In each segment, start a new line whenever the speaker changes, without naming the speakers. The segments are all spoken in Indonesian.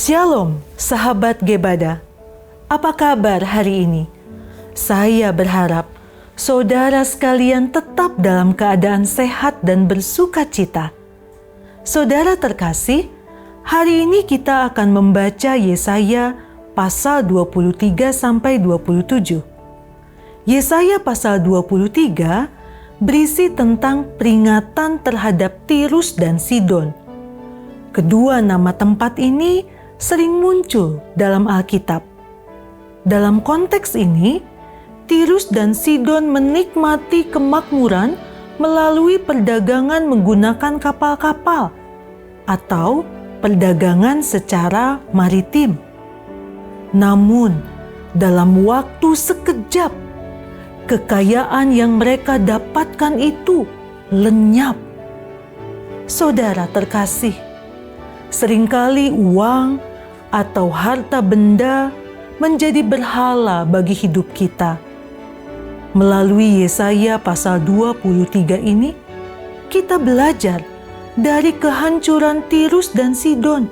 Shalom, sahabat Gebada. Apa kabar hari ini? Saya berharap saudara sekalian tetap dalam keadaan sehat dan bersukacita. Saudara terkasih, hari ini kita akan membaca Yesaya pasal 23-27. Yesaya pasal 23 berisi tentang peringatan terhadap Tirus dan Sidon. Kedua nama tempat ini sering muncul dalam Alkitab. Dalam konteks ini, Tirus dan Sidon menikmati kemakmuran melalui perdagangan menggunakan kapal-kapal atau perdagangan secara maritim. Namun, dalam waktu sekejap, kekayaan yang mereka dapatkan itu lenyap. Saudara terkasih, seringkali uang atau harta benda menjadi berhala bagi hidup kita. Melalui Yesaya pasal 23 ini, kita belajar dari kehancuran Tirus dan Sidon.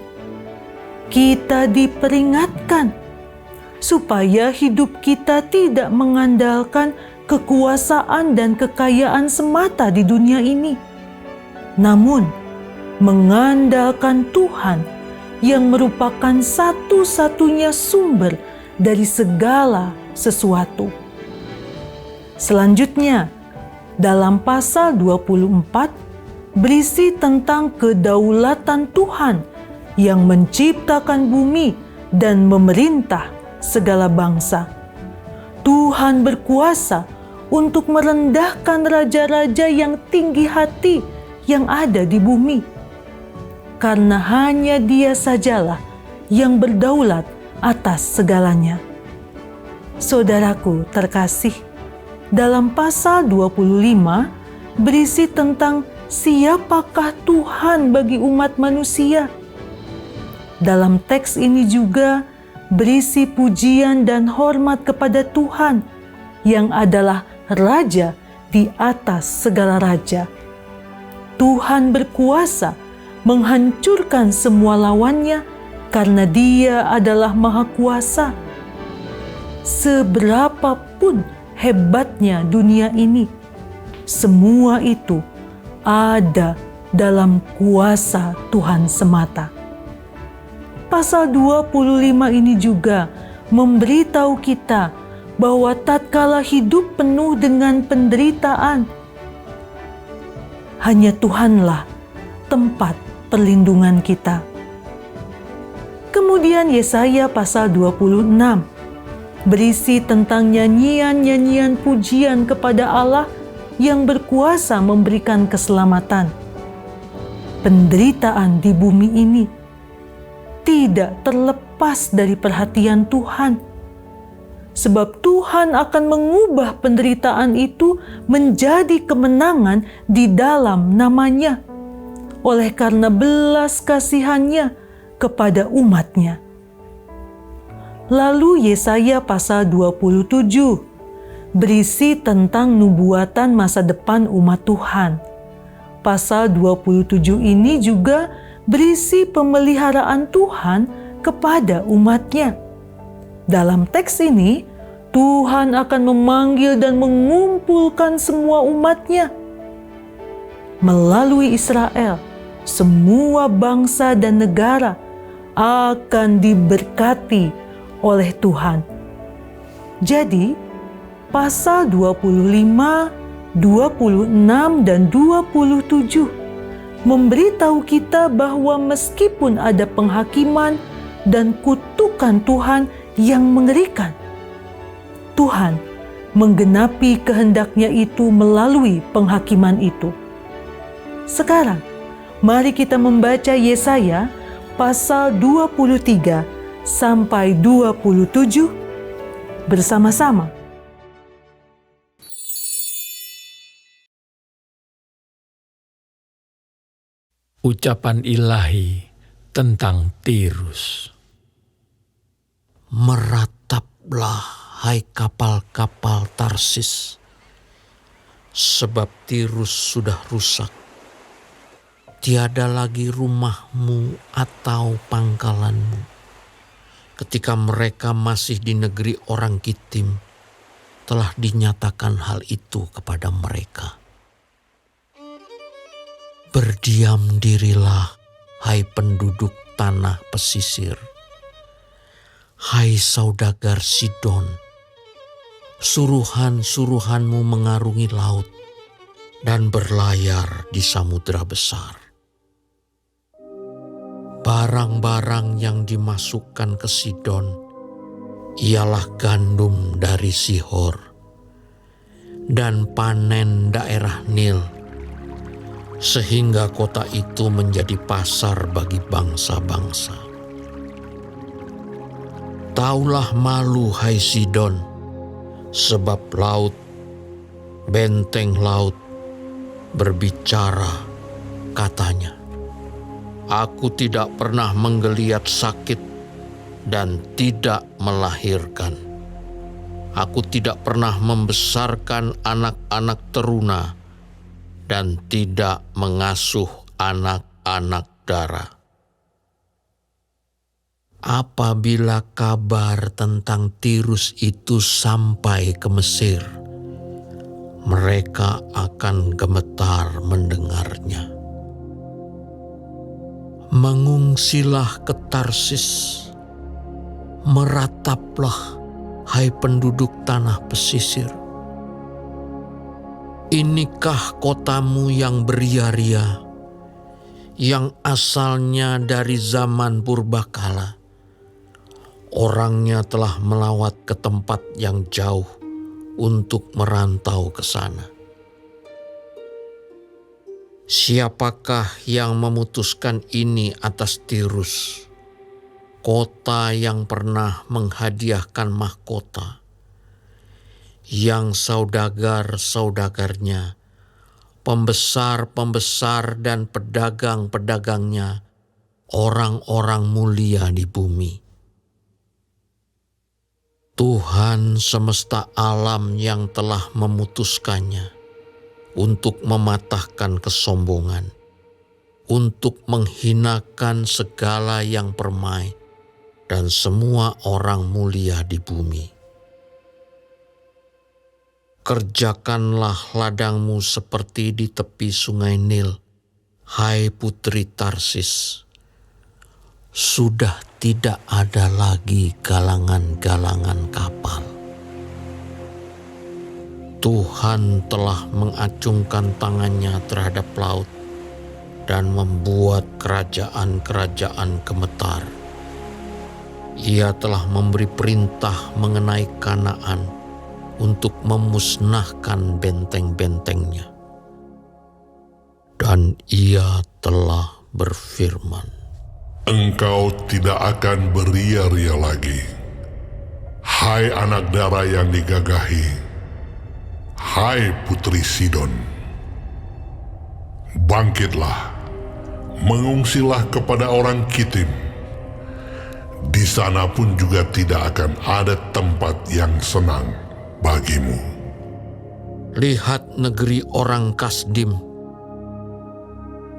Kita diperingatkan supaya hidup kita tidak mengandalkan kekuasaan dan kekayaan semata di dunia ini, namun mengandalkan Tuhan yang merupakan satu-satunya sumber dari segala sesuatu. Selanjutnya, dalam pasal 24 berisi tentang kedaulatan Tuhan yang menciptakan bumi dan memerintah segala bangsa. Tuhan berkuasa untuk merendahkan raja-raja yang tinggi hati yang ada di bumi, karena hanya Dia sajalah yang berdaulat atas segalanya. Saudaraku terkasih, dalam pasal 25 berisi tentang siapakah Tuhan bagi umat manusia. Dalam teks ini juga berisi pujian dan hormat kepada Tuhan yang adalah Raja di atas segala raja. Tuhan berkuasa menghancurkan semua lawannya karena Dia adalah Maha Kuasa. Seberapapun hebatnya dunia ini, semua itu ada dalam kuasa Tuhan semata. Pasal 25 ini juga memberitahu kita bahwa tatkala hidup penuh dengan penderitaan, hanya Tuhanlah tempat perlindungan kita. Kemudian Yesaya pasal 26 berisi tentang nyanyian-nyanyian pujian kepada Allah yang berkuasa memberikan keselamatan. Penderitaan di bumi ini tidak terlepas dari perhatian Tuhan, sebab Tuhan akan mengubah penderitaan itu menjadi kemenangan di dalam nama-Nya, oleh karena belas kasihan-Nya kepada umat-Nya. Lalu Yesaya pasal 27 berisi tentang nubuatan masa depan umat Tuhan. Pasal 27 ini juga berisi pemeliharaan Tuhan kepada umat-Nya. Dalam teks ini, Tuhan akan memanggil dan mengumpulkan semua umat-Nya. Melalui Israel, semua bangsa dan negara akan diberkati oleh Tuhan. Jadi, pasal 25, 26, dan 27 memberitahu kita bahwa meskipun ada penghakiman dan kutukan Tuhan yang mengerikan, Tuhan menggenapi kehendak-Nya itu melalui penghakiman itu. Sekarang, mari kita membaca Yesaya pasal 23 sampai 27 bersama-sama.
Ucapan ilahi tentang Tirus. Merataplah, hai kapal-kapal Tarsis, sebab Tirus sudah rusak. Tiada lagi rumahmu atau pangkalanmu. ketika mereka masih di negeri orang Kitim, telah dinyatakan hal itu kepada mereka. Berdiam dirilah, hai penduduk tanah pesisir. Hai saudagar Sidon, suruhan-suruhanmu mengarungi laut dan berlayar di samudera besar. Barang-barang yang dimasukkan ke Sidon ialah gandum dari Sihor dan panen daerah Nil, sehingga kota itu menjadi pasar bagi bangsa-bangsa. Taulah malu, hai Sidon, sebab laut, benteng laut, berbicara, katanya, "Aku tidak pernah menggeliat sakit dan tidak melahirkan. Aku tidak pernah membesarkan anak-anak teruna dan tidak mengasuh anak-anak dara." Apabila kabar tentang Tirus itu sampai ke Mesir, mereka akan gemetar mendengarnya. Mengungsilah ke Tarsis, merataplah, hai penduduk tanah pesisir. Inikah kotamu yang beria-ria, yang asalnya dari zaman purbakala? Orangnya telah melawat ke tempat yang jauh untuk merantau ke sana. Siapakah yang memutuskan ini atas Tirus, kota yang pernah menghadiahkan mahkota, yang saudagar-saudagarnya, pembesar-pembesar dan pedagang-pedagangnya, orang-orang mulia di bumi? Tuhan semesta alam yang telah memutuskannya untuk mematahkan kesombongan, untuk menghinakan segala yang permai dan semua orang mulia di bumi. Kerjakanlah ladangmu seperti di tepi sungai Nil, hai putri Tarsis. Sudah tidak ada lagi galangan-galangan kapal. Tuhan telah mengacungkan tangannya terhadap laut dan membuat kerajaan-kerajaan gemetar. Ia telah memberi perintah mengenai Kanaan untuk memusnahkan benteng-bentengnya. Dan ia telah berfirman,
"Engkau tidak akan beria-ria lagi, hai anak dara yang digagahi, hai putri Sidon. Bangkitlah, mengungsilah kepada orang Kitim. Di sana pun juga tidak akan ada tempat yang senang bagimu."
Lihat negeri orang Kasdim,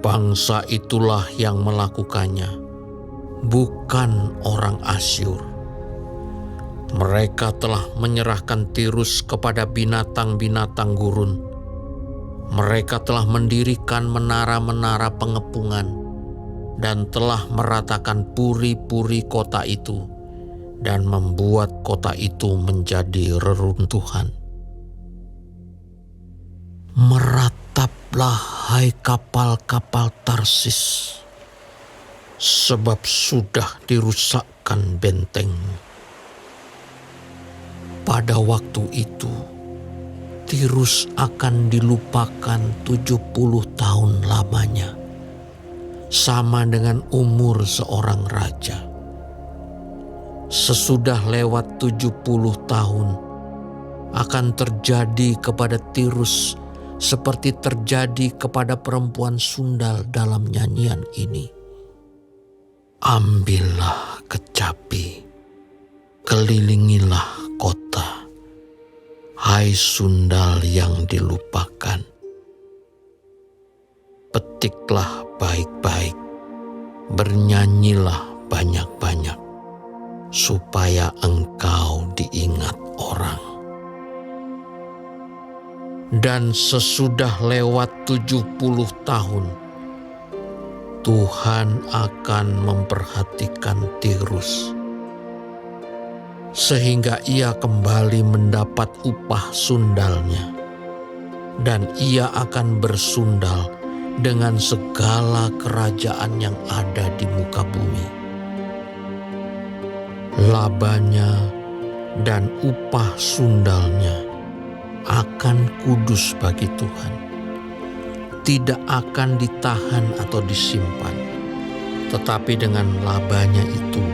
bangsa itulah yang melakukannya, bukan orang Asyur. Mereka telah menyerahkan Tirus kepada binatang-binatang gurun. Mereka telah mendirikan menara-menara pengepungan dan telah meratakan puri-puri kota itu dan membuat kota itu menjadi reruntuhan. Merataplah, hai kapal-kapal Tarsis, sebab sudah dirusakkan bentengmu. Pada waktu itu, Tirus akan dilupakan 70 tahun lamanya, sama dengan umur seorang raja. Sesudah lewat 70 tahun, akan terjadi kepada Tirus seperti terjadi kepada perempuan sundal dalam nyanyian ini. Ambillah kecapi, kelilingilah kota, hai sundal yang dilupakan. Petiklah baik-baik, bernyanyilah banyak-banyak, supaya engkau diingat orang. Dan sesudah lewat 70 tahun, Tuhan akan memperhatikan Tirus, sehingga ia kembali mendapat upah sundalnya, dan ia akan bersundal dengan segala kerajaan yang ada di muka bumi. Labanya dan upah sundalnya akan kudus bagi Tuhan, tidak akan ditahan atau disimpan, tetapi dengan labanya itu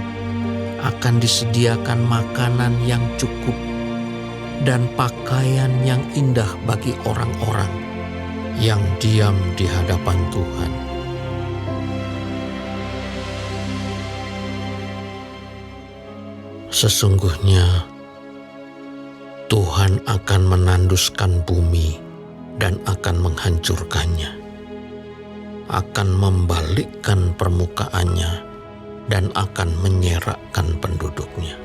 akan disediakan makanan yang cukup dan pakaian yang indah bagi orang-orang yang diam di hadapan Tuhan. Sesungguhnya Tuhan akan menanduskan bumi dan akan menghancurkannya, akan membalikkan permukaannya dan akan menyerakkan penduduknya.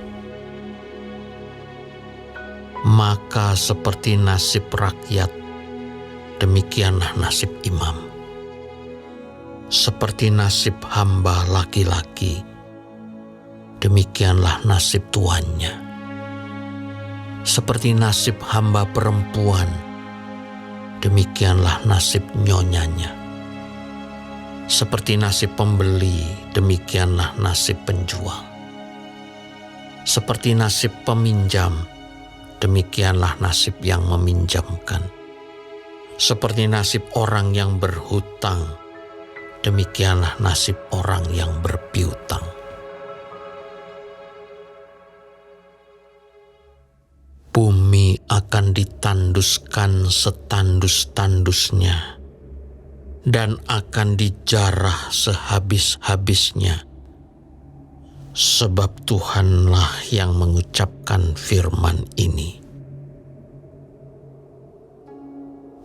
Maka seperti nasib rakyat, demikianlah nasib imam. Seperti nasib hamba laki-laki, demikianlah nasib tuannya. Seperti nasib hamba perempuan, demikianlah nasib nyonyanya. Seperti nasib pembeli, demikianlah nasib penjual. Seperti nasib peminjam, demikianlah nasib yang meminjamkan. Seperti nasib orang yang berhutang, demikianlah nasib orang yang berpiutang. Bumi akan ditanduskan setandus-tandusnya dan akan dijarah sehabis-habisnya, sebab Tuhanlah yang mengucapkan firman ini.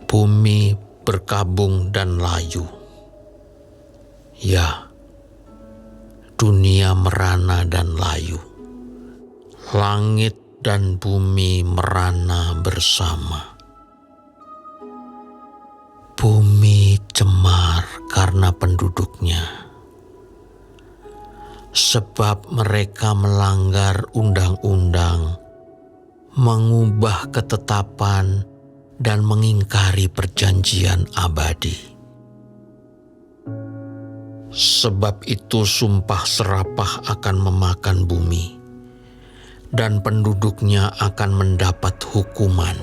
Bumi berkabung dan layu. Ya, dunia merana dan layu. Langit dan bumi merana bersama. Bumi cemar karena penduduknya, sebab mereka melanggar undang-undang, mengubah ketetapan, dan mengingkari perjanjian abadi. Sebab itu sumpah serapah akan memakan bumi, dan penduduknya akan mendapat hukuman.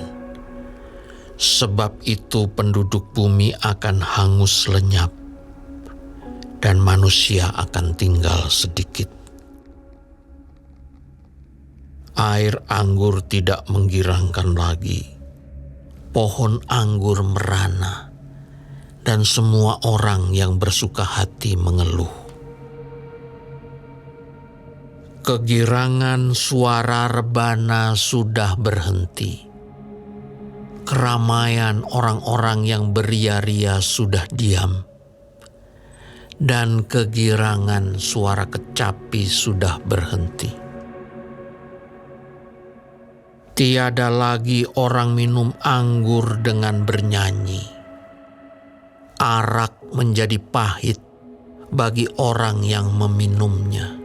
Sebab itu penduduk bumi akan hangus lenyap, dan manusia akan tinggal sedikit. Air anggur tidak menggirangkan lagi, pohon anggur merana, dan semua orang yang bersuka hati mengeluh. Kegirangan suara rebana sudah berhenti. Keramaian orang-orang yang beria-ria sudah diam. Dan kegirangan suara kecapi sudah berhenti. Tiada lagi orang minum anggur dengan bernyanyi. Arak menjadi pahit bagi orang yang meminumnya.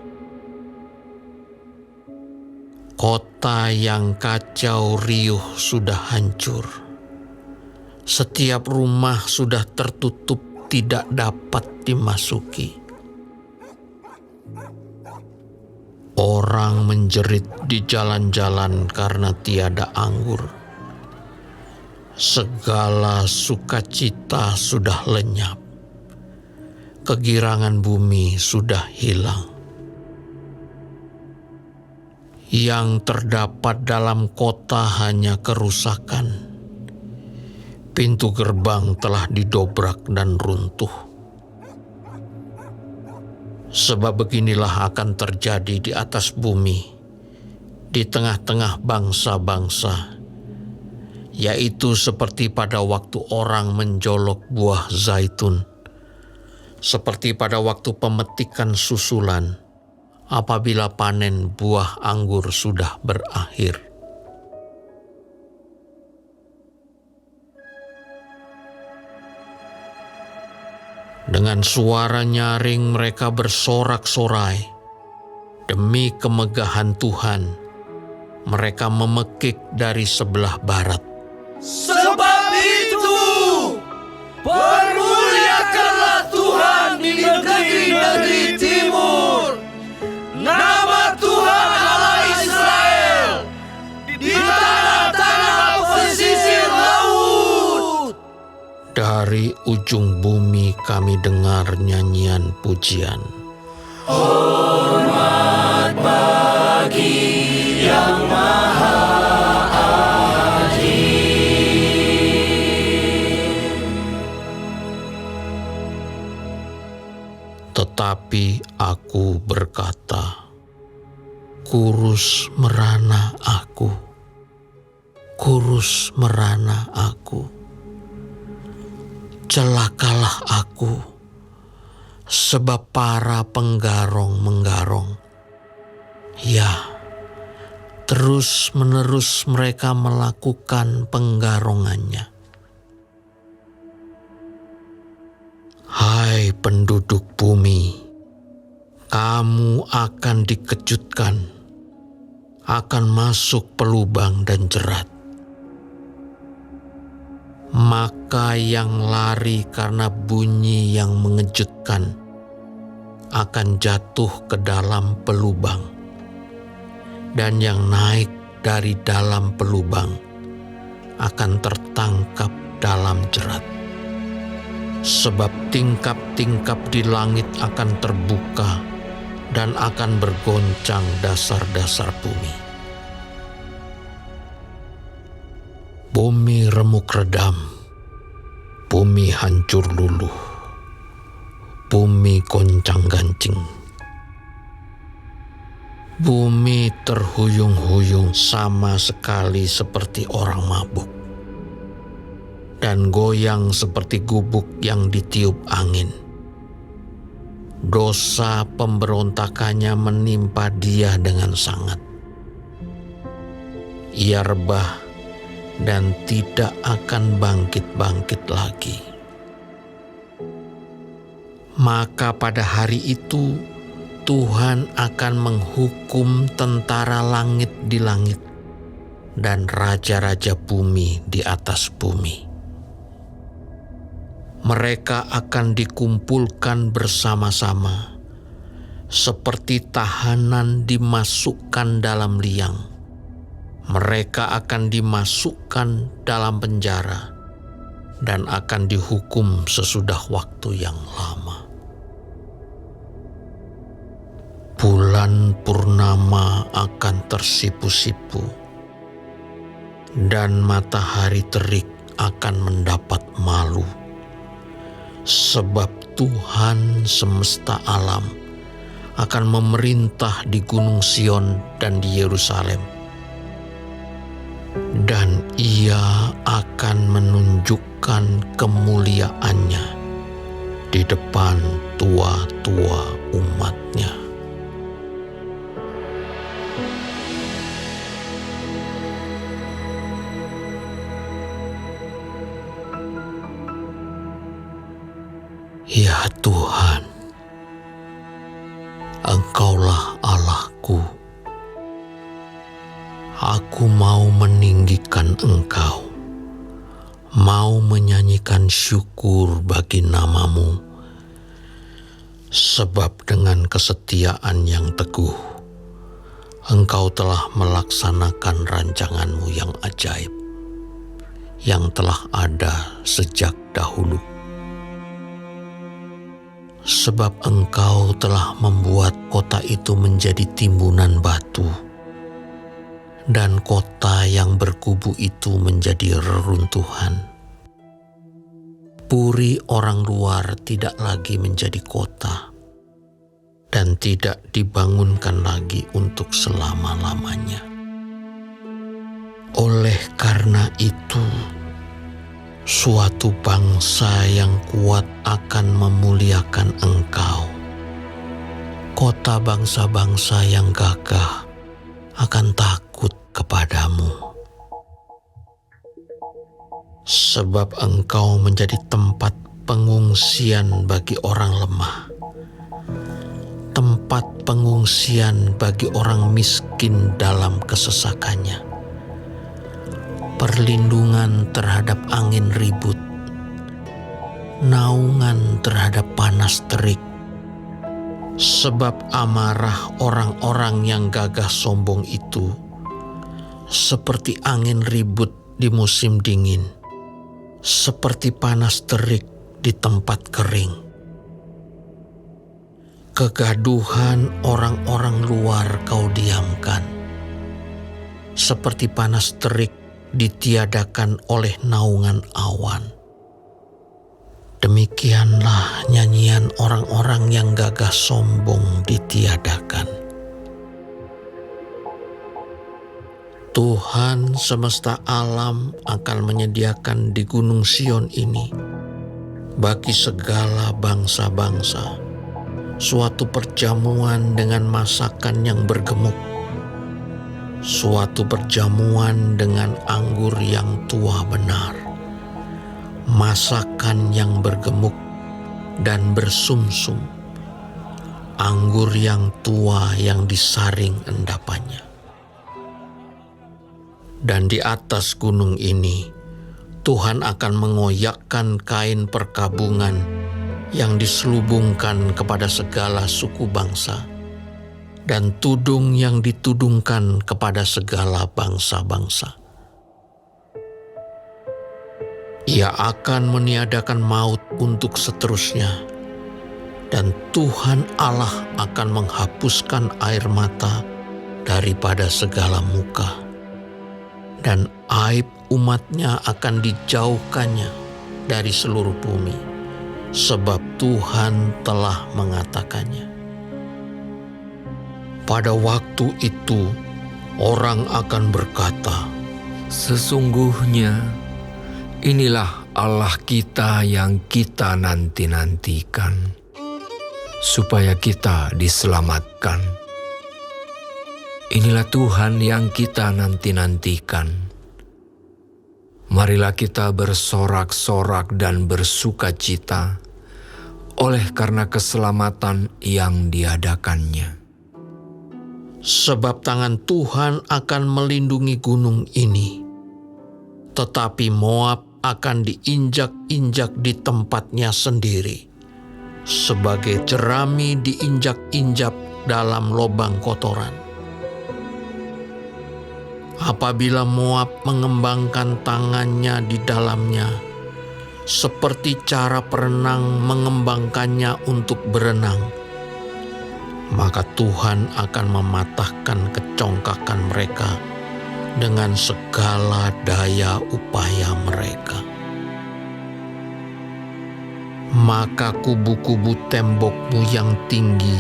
Kota yang kacau riuh sudah hancur. Setiap rumah sudah tertutup, tidak dapat dimasuki. Orang menjerit di jalan-jalan karena tiada anggur. Segala sukacita sudah lenyap. Kegirangan bumi sudah hilang. Yang terdapat dalam kota hanya kerusakan. Pintu gerbang telah didobrak dan runtuh. Sebab beginilah akan terjadi di atas bumi, di tengah-tengah bangsa-bangsa, yaitu seperti pada waktu orang menjolok buah zaitun, seperti pada waktu pemetikan susulan, apabila panen buah anggur sudah berakhir. Dengan suara nyaring mereka bersorak-sorai. Demi kemegahan Tuhan, mereka memekik dari sebelah barat.
Sebab itu, permuliakanlah Tuhan di negeri-negeri timur. Nama Tuhan Allah Israel di tanah-tanah pesisir laut.
Dari ujung bumi kami dengar nyanyian pujian.
Hormat bagi Yang Maha Adil.
Tetapi aku berkata, kurus merana aku, kurus merana aku. Celakalah aku, sebab para penggarong menggarong. Ya, terus-menerus mereka melakukan penggarongannya. Hai penduduk bumi, kamu akan dikejutkan, akan masuk pelubang dan jerat. Maka yang lari karena bunyi yang mengejutkan akan jatuh ke dalam pelubang, dan yang naik dari dalam pelubang akan tertangkap dalam jerat. Sebab tingkap-tingkap di langit akan terbuka dan akan bergoncang dasar-dasar bumi. Bumi remuk redam, bumi hancur luluh, bumi goncang-gancing. Bumi terhuyung-huyung sama sekali seperti orang mabuk, dan goyang seperti gubuk yang ditiup angin. Dosa pemberontakannya menimpa dia dengan sangat. Ia rebah dan tidak akan bangkit-bangkit lagi. Maka pada hari itu Tuhan akan menghukum tentara langit di langit dan raja-raja bumi di atas bumi. Mereka akan dikumpulkan bersama-sama seperti tahanan dimasukkan dalam liang. Mereka akan dimasukkan dalam penjara dan akan dihukum sesudah waktu yang lama. Bulan purnama akan tersipu-sipu, dan matahari terik akan mendapat malu, sebab Tuhan semesta alam akan memerintah di Gunung Sion dan di Yerusalem. Dan ia akan menunjukkan kemuliaannya di depan tua-tua umatnya. Ya Tuhan, Engkaulah Allahku. Aku mau meninggikan Engkau, mau menyanyikan syukur bagi nama-Mu, sebab dengan kesetiaan yang teguh, Engkau telah melaksanakan rancangan-Mu yang ajaib, yang telah ada sejak dahulu. Sebab Engkau telah membuat kota itu menjadi timbunan batu, dan kota yang berkubu itu menjadi reruntuhan. Puri orang luar tidak lagi menjadi kota, dan tidak dibangunkan lagi untuk selama-lamanya. Oleh karena itu, suatu bangsa yang kuat akan memuliakan Engkau, kota bangsa-bangsa yang gagah akan takut kepadamu. Sebab engkau menjadi tempat pengungsian bagi orang lemah, tempat pengungsian bagi orang miskin dalam kesesakannya, perlindungan terhadap angin ribut, naungan terhadap panas terik. Sebab amarah orang-orang yang gagah sombong itu seperti angin ribut di musim dingin, seperti panas terik di tempat kering. Kegaduhan orang-orang luar kau diamkan, seperti panas terik ditiadakan oleh naungan awan. Demikianlah nyanyian orang-orang yang gagah sombong ditiadakan. Tuhan semesta alam akan menyediakan di Gunung Sion ini bagi segala bangsa-bangsa suatu perjamuan dengan masakan yang bergemuk, suatu perjamuan dengan anggur yang tua benar, masakan yang bergemuk dan bersumsum, anggur yang tua yang disaring endapannya. Dan di atas gunung ini, Tuhan akan mengoyakkan kain perkabungan yang diselubungkan kepada segala suku bangsa, dan tudung yang ditudungkan kepada segala bangsa-bangsa. Ia akan meniadakan maut untuk seterusnya, dan Tuhan Allah akan menghapuskan air mata daripada segala muka, dan aib umatnya akan dijauhkannya dari seluruh bumi, sebab Tuhan telah mengatakannya. Pada waktu itu, orang akan berkata,
"Sesungguhnya inilah Allah kita yang kita nanti-nantikan, supaya kita diselamatkan. Inilah Tuhan yang kita nanti-nantikan. Marilah kita bersorak-sorak dan bersukacita oleh karena keselamatan yang diadakannya."
Sebab tangan Tuhan akan melindungi gunung ini, tetapi Moab akan diinjak-injak di tempatnya sendiri, sebagai jerami diinjak-injak dalam lubang kotoran. Apabila Moab mengembangkan tangannya di dalamnya, seperti cara perenang mengembangkannya untuk berenang, maka Tuhan akan mematahkan kecongkakan mereka dengan segala daya upaya mereka. Maka kubu-kubu tembokmu yang tinggi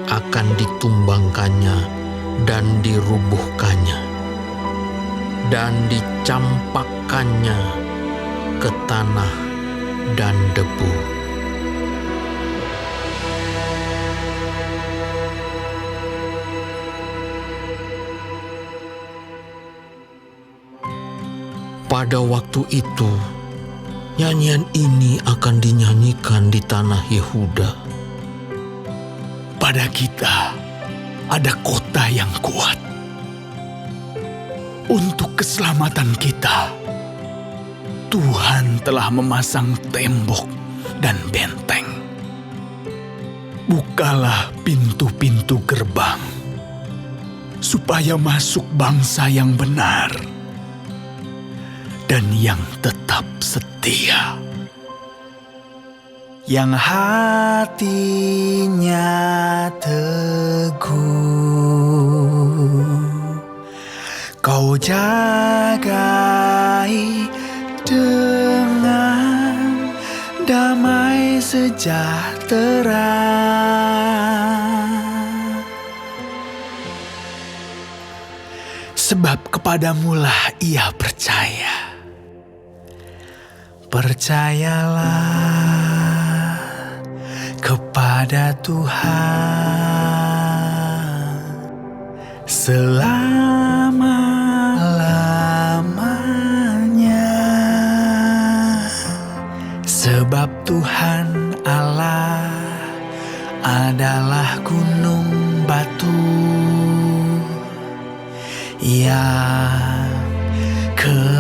akan ditumbangkannya dan dirubuhkannya, dan dicampakkannya ke tanah dan debu. Pada waktu itu, nyanyian ini akan dinyanyikan di tanah Yehuda.
Pada kita ada kota yang kuat. Untuk keselamatan kita, Tuhan telah memasang tembok dan benteng. Bukalah pintu-pintu gerbang, supaya masuk bangsa yang benar dan yang tetap setia, yang hatinya teguh. Kau jagai dengan damai sejahtera. Sebab kepadamulah ia percaya. Percayalah kepada Tuhan selama-lamanya. Sebab Tuhan Allah adalah gunung batu yang kekal.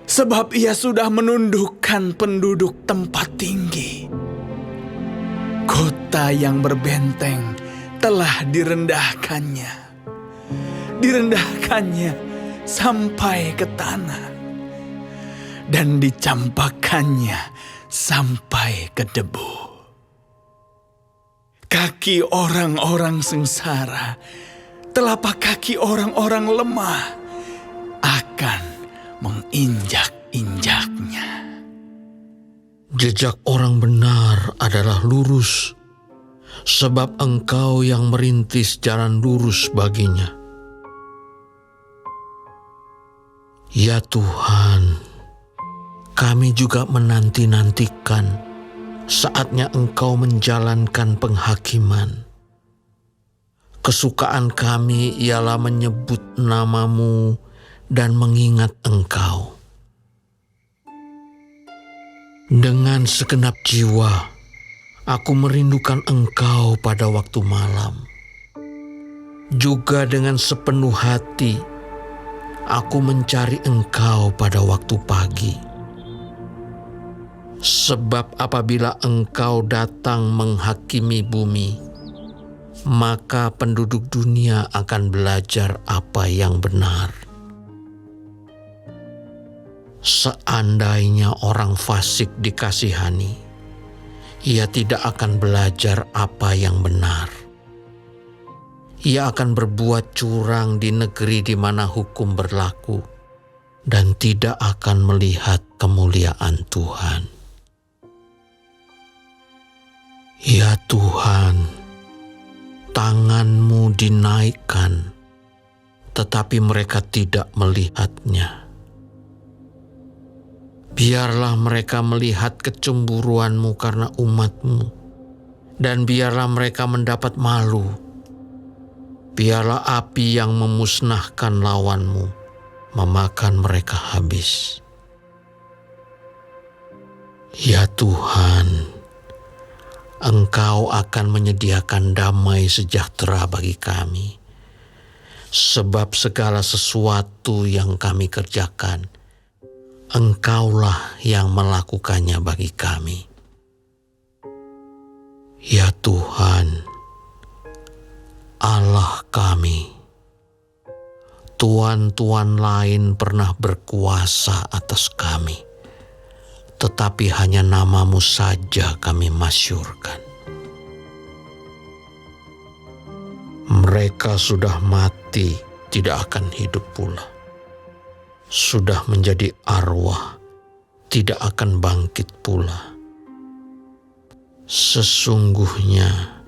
Sebab Ia sudah menundukkan penduduk tempat tinggi. Kota yang berbenteng telah direndahkannya sampai ke tanah, dan dicampakkannya sampai ke debu. Kaki orang-orang sengsara, telapak kaki orang-orang lemah akan menginjak-injaknya.
Jejak orang benar adalah lurus, sebab Engkau yang merintis jalan lurus baginya. Ya Tuhan, kami juga menanti-nantikan saatnya Engkau menjalankan penghakiman. Kesukaan kami ialah menyebut nama-Mu dan mengingat Engkau. Dengan segenap jiwa, aku merindukan Engkau pada waktu malam. Juga dengan sepenuh hati, aku mencari Engkau pada waktu pagi. Sebab apabila Engkau datang menghakimi bumi, maka penduduk dunia akan belajar apa yang benar. Seandainya orang fasik dikasihani, ia tidak akan belajar apa yang benar. Ia akan berbuat curang di negeri di mana hukum berlaku dan tidak akan melihat kemuliaan Tuhan. Ya Tuhan, tangan-Mu dinaikkan, tetapi mereka tidak melihatnya. Biarlah mereka melihat kecemburuan-Mu karena umat-Mu, dan biarlah mereka mendapat malu. Biarlah api yang memusnahkan lawan-Mu memakan mereka habis. Ya Tuhan, Engkau akan menyediakan damai sejahtera bagi kami, sebab segala sesuatu yang kami kerjakan, Engkaulah yang melakukannya bagi kami. Ya Tuhan, Allah kami, tuan-tuan lain pernah berkuasa atas kami, tetapi hanya nama-Mu saja kami masyhurkan. Mereka sudah mati, tidak akan hidup pula. Sudah menjadi arwah, tidak akan bangkit pula. Sesungguhnya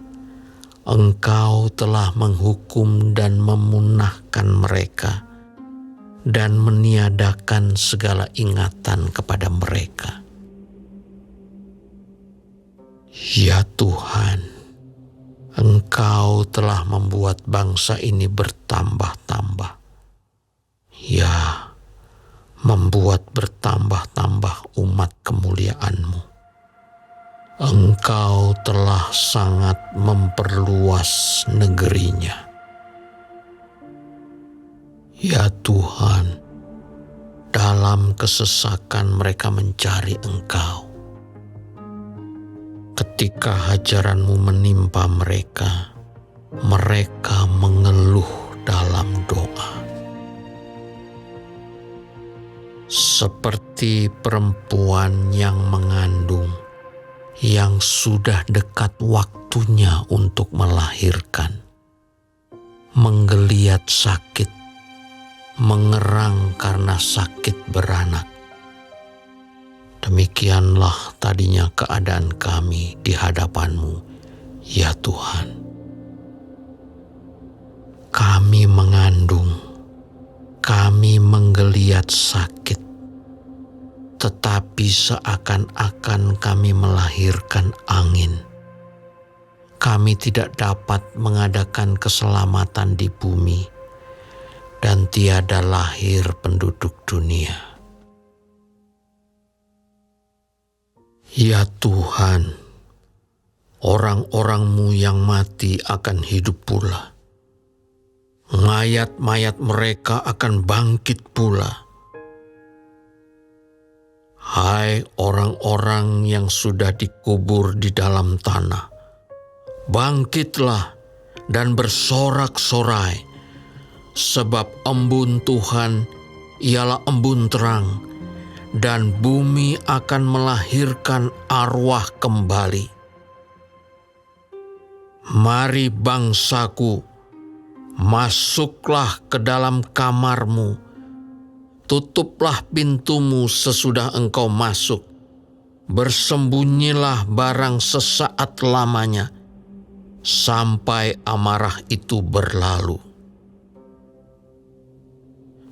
Engkau telah menghukum dan memunahkan mereka dan meniadakan segala ingatan kepada mereka. Ya Tuhan, Engkau telah membuat bangsa ini bertambah-tambah. Ya, membuat bertambah-tambah umat kemuliaan-Mu. Engkau telah sangat memperluas negerinya. Ya Tuhan, dalam kesesakan mereka mencari Engkau. Ketika hajaran-Mu menimpa mereka, mereka mengeluh dalam doa. Seperti perempuan yang mengandung, yang sudah dekat waktunya untuk melahirkan, menggeliat sakit, mengerang karena sakit beranak. Demikianlah tadinya keadaan kami di hadapan-Mu, ya Tuhan. Kami mengandung, kami menggeliat bergeliat sakit, tetapi seakan-akan kami melahirkan angin. Kami tidak dapat mengadakan keselamatan di bumi, dan tiada lahir penduduk dunia. Ya Tuhan, orang-orang-Mu yang mati akan hidup pula. Mayat-mayat mereka akan bangkit pula. Hai orang-orang yang sudah dikubur di dalam tanah, bangkitlah dan bersorak-sorai, sebab embun Tuhan ialah embun terang, dan bumi akan melahirkan arwah kembali. Mari bangsaku, masuklah ke dalam kamarmu, tutuplah pintumu sesudah engkau masuk, bersembunyilah barang sesaat lamanya, sampai amarah itu berlalu.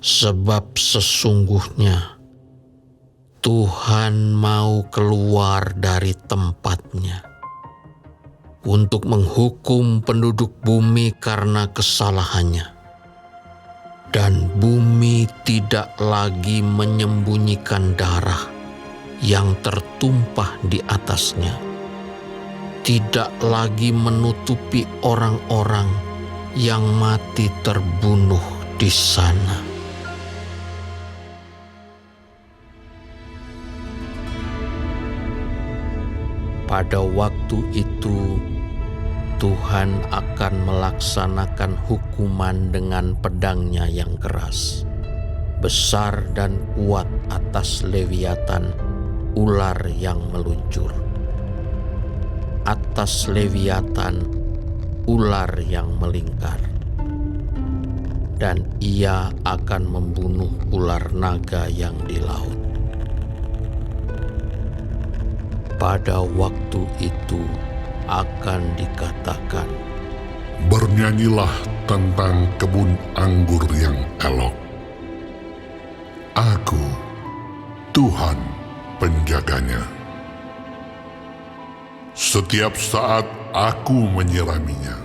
Sebab sesungguhnya Tuhan mau keluar dari tempatnya untuk menghukum penduduk bumi karena kesalahannya, dan bumi tidak lagi menyembunyikan darah yang tertumpah di atasnya, tidak lagi menutupi orang-orang yang mati terbunuh di sana. Pada waktu itu, Tuhan akan melaksanakan hukuman dengan pedangnya yang keras, besar dan kuat atas Leviatan, ular yang meluncur. Atas Leviatan, ular yang melingkar. Dan ia akan membunuh ular naga yang di laut. Pada waktu itu akan dikatakan,
Bernyanyilah tentang kebun anggur yang elok. Aku, Tuhan penjaganya. Setiap saat aku menyiraminya,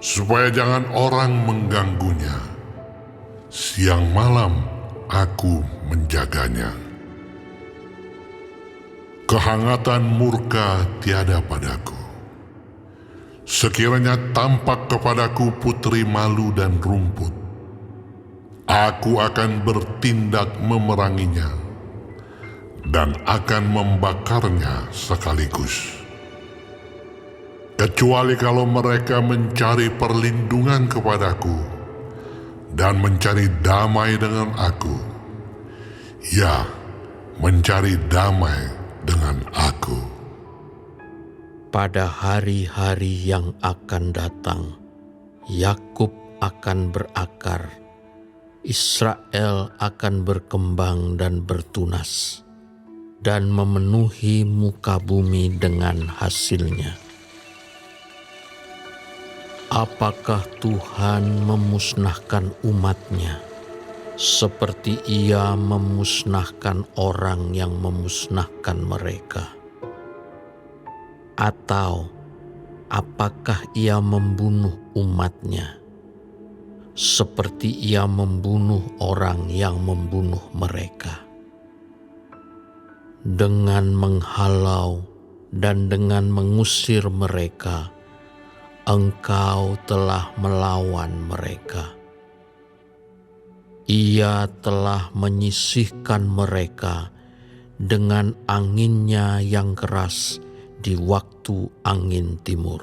supaya jangan orang mengganggunya. Siang malam aku menjaganya. Kehangatan murka tiada padaku. Sekiranya tampak kepadaku putri malu dan rumput, aku akan bertindak memeranginya dan akan membakarnya sekaligus. Kecuali kalau mereka mencari perlindungan kepadaku dan mencari damai dengan aku, ya, mencari damai dengan aku.
pada hari-hari yang akan datang, Yakub akan berakar, Israel akan berkembang dan bertunas, dan memenuhi muka bumi dengan hasilnya. Apakah Tuhan memusnahkan umat-Nya seperti Ia memusnahkan orang yang memusnahkan mereka? Atau apakah Ia membunuh umat-Nya seperti Ia membunuh orang yang membunuh mereka? Dengan menghalau dan dengan mengusir mereka, Engkau telah melawan mereka. Ia telah menyisihkan mereka dengan anginnya yang keras di waktu angin timur.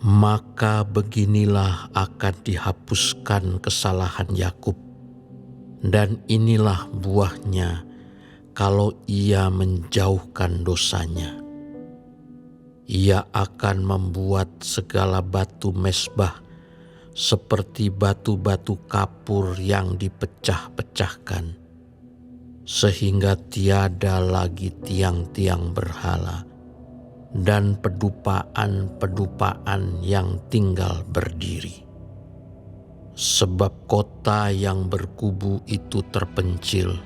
Maka beginilah akan dihapuskan kesalahan Yakub, dan inilah buahnya kalau ia menjauhkan dosanya. Ia akan membuat segala batu mezbah seperti batu-batu kapur yang dipecah-pecahkan, sehingga tiada lagi tiang-tiang berhala dan pedupaan-pedupaan yang tinggal berdiri. Sebab kota yang berkubu itu terpencil,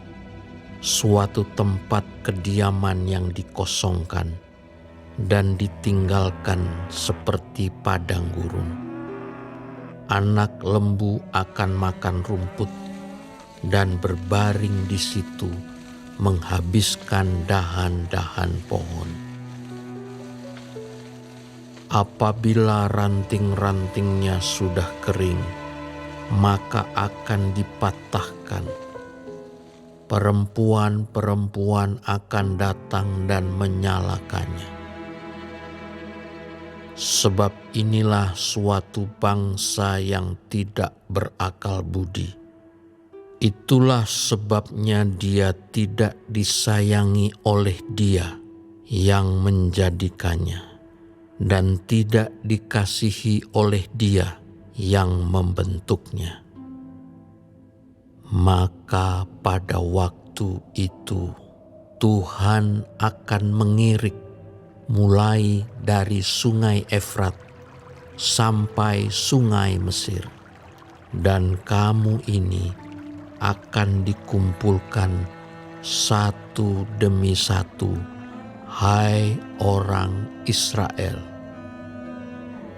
suatu tempat kediaman yang dikosongkan dan ditinggalkan seperti padang gurun. Anak lembu akan makan rumput dan berbaring di situ menghabiskan dahan-dahan pohon. Apabila ranting-rantingnya sudah kering, maka akan dipatahkan. Perempuan-perempuan akan datang dan menyalakannya. Sebab inilah suatu bangsa yang tidak berakal budi. Itulah sebabnya dia tidak disayangi oleh Dia yang menjadikannya, dan tidak dikasihi oleh Dia yang membentuknya. Maka pada waktu itu Tuhan akan mengirik mulai dari sungai Efrat sampai sungai Mesir, dan kamu ini akan dikumpulkan satu demi satu, hai orang Israel.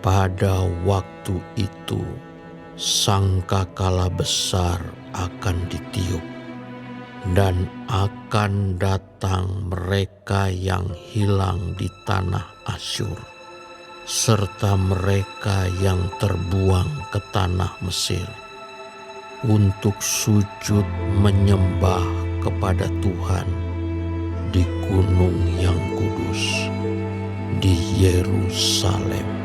Pada waktu itu, sangkakala besar akan ditiup, dan akan datang mereka yang hilang di tanah Asyur, serta mereka yang terbuang ke tanah Mesir, untuk sujud menyembah kepada Tuhan di gunung yang kudus, di Yerusalem.